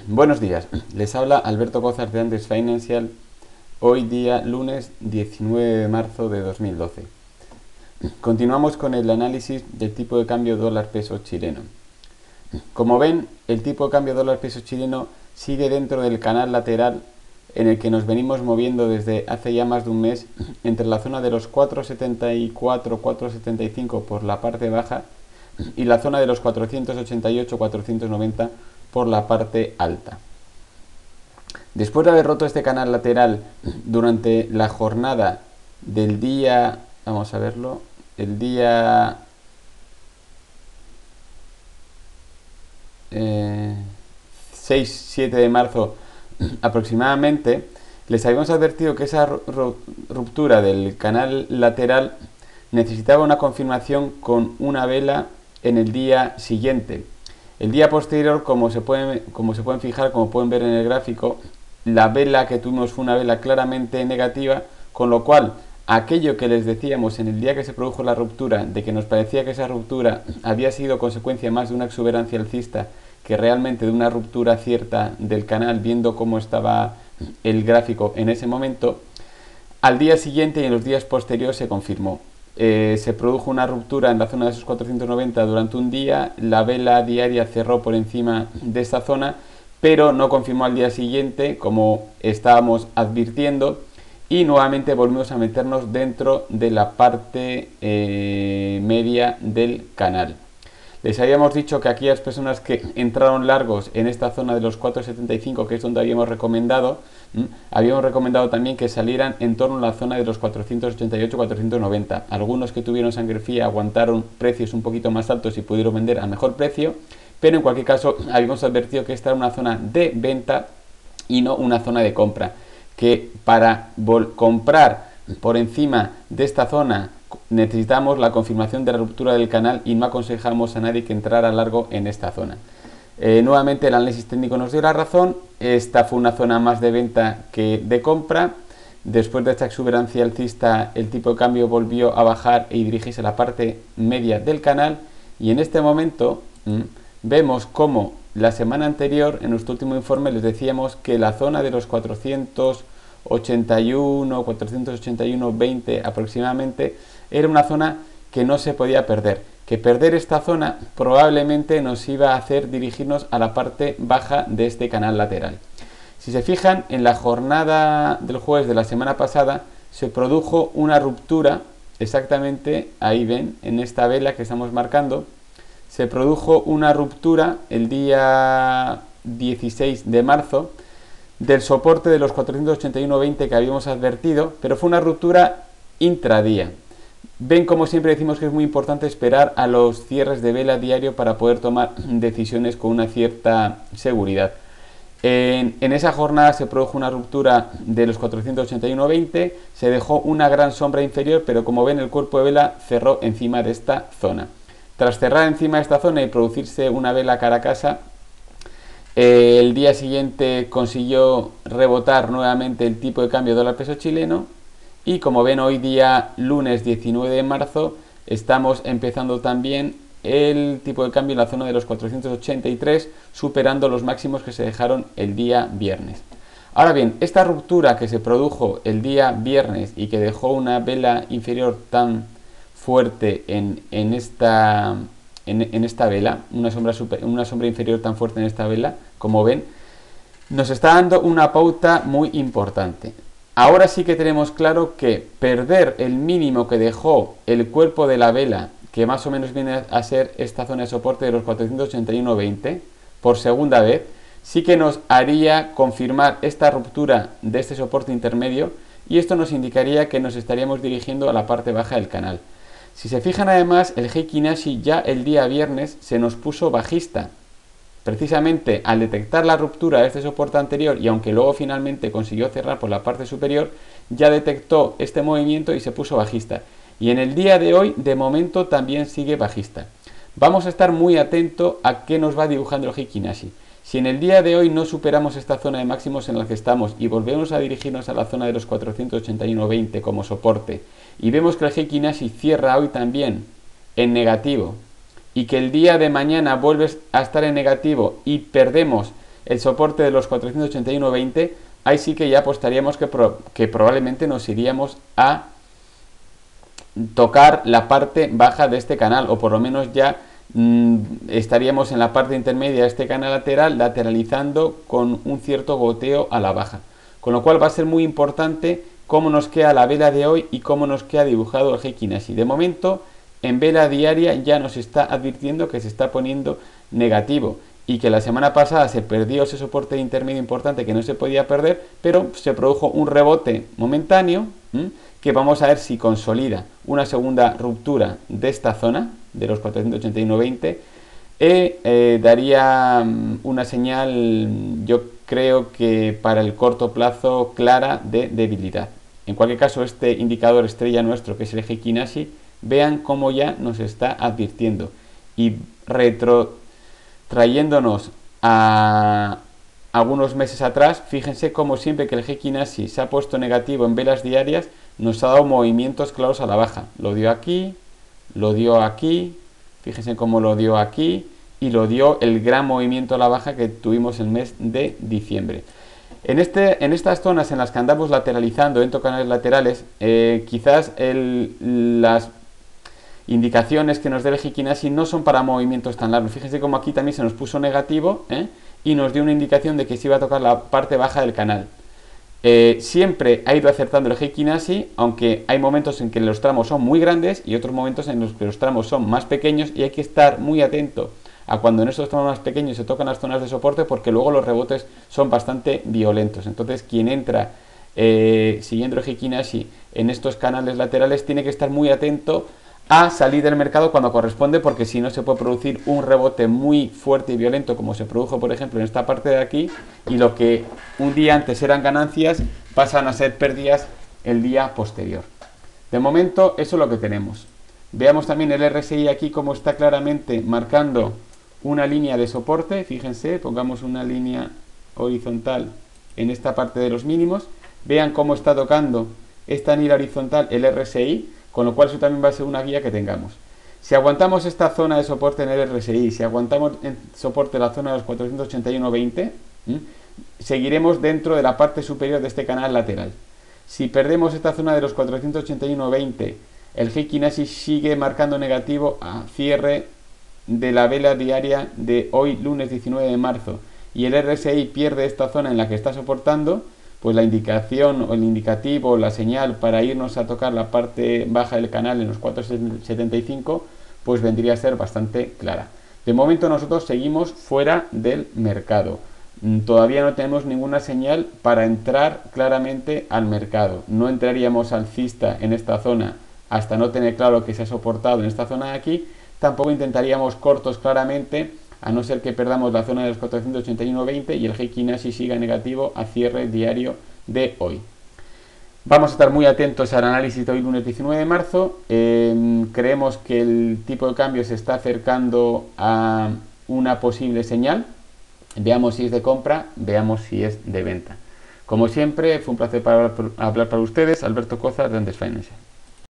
Buenos días, les habla Alberto Cozar de Andes Financial, hoy día lunes 19 de marzo de 2012. Continuamos con el análisis del tipo de cambio dólar-peso chileno. Como ven, el tipo de cambio dólar-peso chileno sigue dentro del canal lateral en el que nos venimos moviendo desde hace ya más de un mes entre la zona de los 4,74-4,75 por la parte baja y la zona de los 488-490 por la parte alta. Después de haber roto este canal lateral durante la jornada del día, vamos a verlo, el día 6-7 de marzo aproximadamente, les habíamos advertido que esa ruptura del canal lateral necesitaba una confirmación con una vela en el día siguiente. El día posterior, como se pueden fijar, como pueden ver en el gráfico, la vela que tuvimos fue una vela claramente negativa, con lo cual aquello que les decíamos en el día que se produjo la ruptura, de que nos parecía que esa ruptura había sido consecuencia más de una exuberancia alcista que realmente de una ruptura cierta del canal, viendo cómo estaba el gráfico en ese momento, al día siguiente y en los días posteriores se confirmó. Se produjo una ruptura en la zona de esos 490 durante un día, la vela diaria cerró por encima de esta zona, pero no confirmó al día siguiente, como estábamos advirtiendo, y nuevamente volvimos a meternos dentro de la parte media del canal. Les habíamos dicho que aquellas personas que entraron largos en esta zona de los 4,75, que es donde habíamos recomendado también que salieran en torno a la zona de los 488-490. Algunos que tuvieron sangre fría aguantaron precios un poquito más altos y pudieron vender a mejor precio, pero en cualquier caso habíamos advertido que esta era una zona de venta y no una zona de compra, que para comprar por encima de esta zona necesitamos la confirmación de la ruptura del canal y no aconsejamos a nadie que entrara largo en esta zona. Nuevamente el análisis técnico nos dio la razón, esta fue una zona más de venta que de compra. Después de esta exuberancia alcista, el tipo de cambio volvió a bajar y dirigirse a la parte media del canal, y en este momento vemos como la semana anterior, en nuestro último informe, les decíamos que la zona de los 481-481-20 aproximadamente era una zona que no se podía perder, que perder esta zona probablemente nos iba a hacer dirigirnos a la parte baja de este canal lateral. Si se fijan, en la jornada del jueves de la semana pasada se produjo una ruptura, exactamente, ahí ven, en esta vela que estamos marcando, se produjo una ruptura el día 16 de marzo del soporte de los 481.20 que habíamos advertido, pero fue una ruptura intradía. Ven, como siempre decimos, que es muy importante esperar a los cierres de vela diario para poder tomar decisiones con una cierta seguridad. En esa jornada se produjo una ruptura de los 481.20, se dejó una gran sombra inferior, pero como ven el cuerpo de vela cerró encima de esta zona. Tras cerrar encima de esta zona y producirse una vela cara a casa, el día siguiente consiguió rebotar nuevamente el tipo de cambio dólar-peso chileno, y como ven, hoy día lunes 19 de marzo estamos empezando también el tipo de cambio en la zona de los 483, superando los máximos que se dejaron el día viernes. Ahora bien, esta ruptura que se produjo el día viernes y que dejó una vela inferior tan fuerte en esta vela, una sombra inferior tan fuerte en esta vela, como ven, nos está dando una pauta muy importante. Ahora sí que tenemos claro que perder el mínimo que dejó el cuerpo de la vela, que más o menos viene a ser esta zona de soporte de los 481.20, por segunda vez, sí que nos haría confirmar esta ruptura de este soporte intermedio, y esto nos indicaría que nos estaríamos dirigiendo a la parte baja del canal. Si se fijan, además, el Heikin Ashi ya el día viernes se nos puso bajista. Precisamente al detectar la ruptura de este soporte anterior, y aunque luego finalmente consiguió cerrar por la parte superior, ya detectó este movimiento y se puso bajista. Y en el día de hoy, de momento, también sigue bajista. Vamos a estar muy atentos a qué nos va dibujando el Heikin Ashi. Si en el día de hoy no superamos esta zona de máximos en la que estamos y volvemos a dirigirnos a la zona de los 481.20 como soporte, y vemos que el Heikin Ashi cierra hoy también en negativo, y que el día de mañana vuelves a estar en negativo y perdemos el soporte de los 481.20, ahí sí que ya apostaríamos que probablemente nos iríamos a tocar la parte baja de este canal, o por lo menos ya estaríamos en la parte intermedia de este canal lateral, lateralizando con un cierto goteo a la baja. Con lo cual va a ser muy importante cómo nos queda la vela de hoy y cómo nos queda dibujado el Heikin Ashi. De momento, en vela diaria ya nos está advirtiendo que se está poniendo negativo y que la semana pasada se perdió ese soporte intermedio importante que no se podía perder, pero se produjo un rebote momentáneo que vamos a ver si consolida una segunda ruptura de esta zona de los 481.20 daría una señal, yo creo que para el corto plazo, clara de debilidad. En cualquier caso, este indicador estrella nuestro, que es el Heikin Ashi, vean cómo ya nos está advirtiendo y retrotrayéndonos a algunos meses atrás. Fíjense cómo siempre que el Heikin Ashi se ha puesto negativo en velas diarias, nos ha dado movimientos claros a la baja. Lo dio aquí, fíjense cómo lo dio aquí y lo dio el gran movimiento a la baja que tuvimos el mes de diciembre. En estas zonas en las que andamos lateralizando, dentro de canales laterales, quizás las indicaciones que nos dé el Heikin Ashi no son para movimientos tan largos. Fíjense como aquí también se nos puso negativo y nos dio una indicación de que se iba a tocar la parte baja del canal. Siempre ha ido acertando el Heikin Ashi, aunque hay momentos en que los tramos son muy grandes y otros momentos en los que los tramos son más pequeños, y hay que estar muy atento a cuando en estos tramos más pequeños se tocan las zonas de soporte, porque luego los rebotes son bastante violentos. Entonces quien entra siguiendo el Heikin Ashi en estos canales laterales tiene que estar muy atento a salir del mercado cuando corresponde, porque si no se puede producir un rebote muy fuerte y violento, como se produjo por ejemplo en esta parte de aquí, y lo que un día antes eran ganancias pasan a ser pérdidas el día posterior. De momento eso es lo que tenemos. Veamos también el RSI aquí, como está claramente marcando una línea de soporte. Fíjense, pongamos una línea horizontal en esta parte de los mínimos. Vean cómo está tocando esta línea horizontal el RSI, con lo cual eso también va a ser una guía que tengamos. Si aguantamos esta zona de soporte en el RSI, si aguantamos en soporte la zona de los 481.20, seguiremos dentro de la parte superior de este canal lateral. Si perdemos esta zona de los 481.20, el Heikin Ashi sigue marcando negativo a cierre de la vela diaria de hoy, lunes 19 de marzo, y el RSI pierde esta zona en la que está soportando, pues la indicación o el indicativo, la señal para irnos a tocar la parte baja del canal en los 4.75, pues vendría a ser bastante clara. De momento nosotros seguimos fuera del mercado. Todavía no tenemos ninguna señal para entrar claramente al mercado. No entraríamos alcista en esta zona hasta no tener claro que se ha soportado en esta zona de aquí. Tampoco intentaríamos cortos claramente, a no ser que perdamos la zona de los 481.20 y el Heikin Ashi siga negativo a cierre diario de hoy. Vamos a estar muy atentos al análisis de hoy, lunes 19 de marzo. Creemos que el tipo de cambio se está acercando a una posible señal. Veamos si es de compra, veamos si es de venta. Como siempre, fue un placer hablar para ustedes. Alberto Cozar, de Andes Finance.